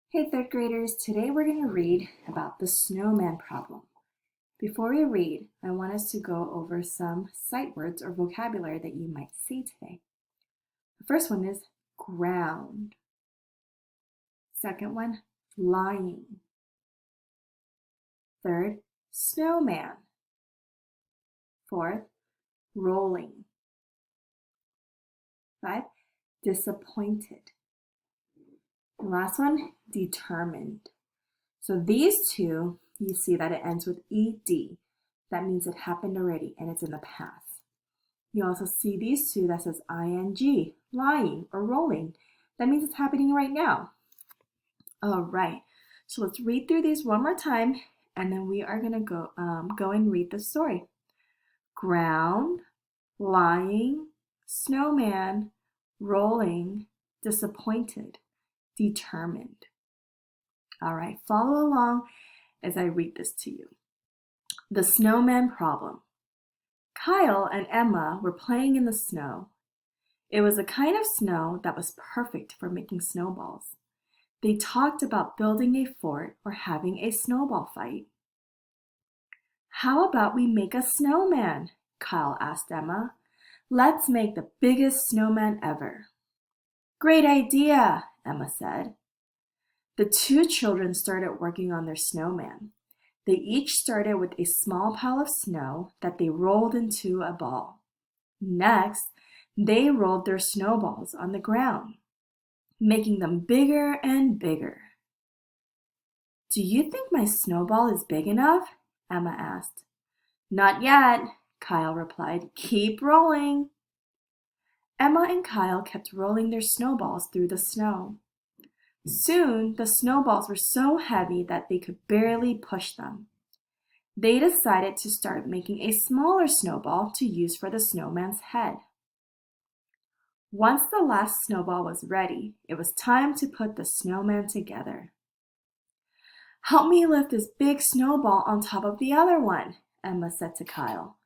Hey third graders, today we're going to read about the Snowman Problem. Before we read, I want us to go over some sight words or vocabulary that you might see today. The first one is ground. Second one, lying. Third, snowman. Fourth, rolling. 5, disappointed. The last one, determined. So these two, you see that it ends with ed. That means it happened already and it's in the past. You also see these two that says ing, lying or rolling. That means it's happening right now. All right, so let's read through these one more time and then we are gonna go and read the story. Ground, lying, snowman, rolling, disappointed, determined. All right, follow along as I read this to you. The Snowman Problem. Kyle and Emma were playing in the snow. It was a kind of snow that was perfect for making snowballs. They talked about building a fort or having a snowball fight. How about we make a snowman? Kyle asked Emma. Let's make the biggest snowman ever. Great idea, Emma said. The two children started working on their snowman. They each started with a small pile of snow that they rolled into a ball. Next, they rolled their snowballs on the ground, making them bigger and bigger. Do you think my snowball is big enough? Emma asked. Not yet, Kyle replied. Keep rolling. Emma and Kyle kept rolling their snowballs through the snow. Soon, the snowballs were so heavy that they could barely push them. They decided to start making a smaller snowball to use for the snowman's head. Once the last snowball was ready, it was time to put the snowman together. Help me lift this big snowball on top of the other one, Emma said to Kyle.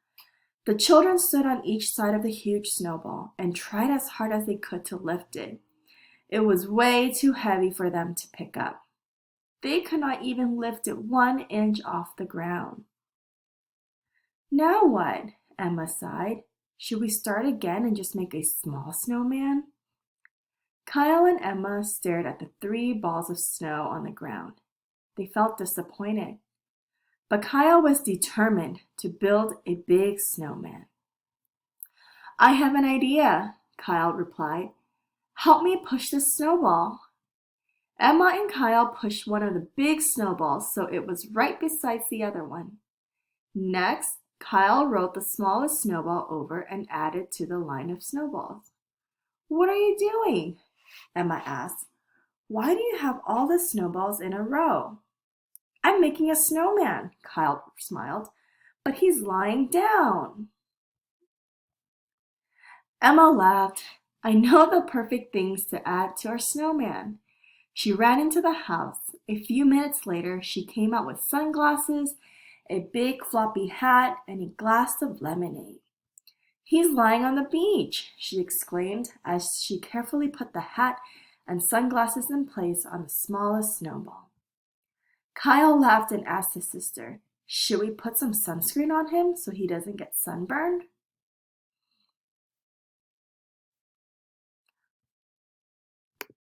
The children stood on each side of the huge snowball and tried as hard as they could to lift it. It was way too heavy for them to pick up. They could not even lift it 1 inch off the ground. Now what? Emma sighed. Should we start again and just make a small snowman? Kyle and Emma stared at the 3 balls of snow on the ground. They felt disappointed. But Kyle was determined to build a big snowman. I have an idea, Kyle replied. Help me push this snowball. Emma and Kyle pushed one of the big snowballs so it was right beside the other one. Next, Kyle rolled the smallest snowball over and added to the line of snowballs. What are you doing? Emma asked. Why do you have all the snowballs in a row? I'm making a snowman, Kyle smiled, but he's lying down. Emma laughed. I know the perfect things to add to our snowman. She ran into the house. A few minutes later, she came out with sunglasses, a big floppy hat, and a glass of lemonade. He's lying on the beach, she exclaimed as she carefully put the hat and sunglasses in place on the smallest snowball. Kyle laughed and asked his sister, should we put some sunscreen on him so he doesn't get sunburned?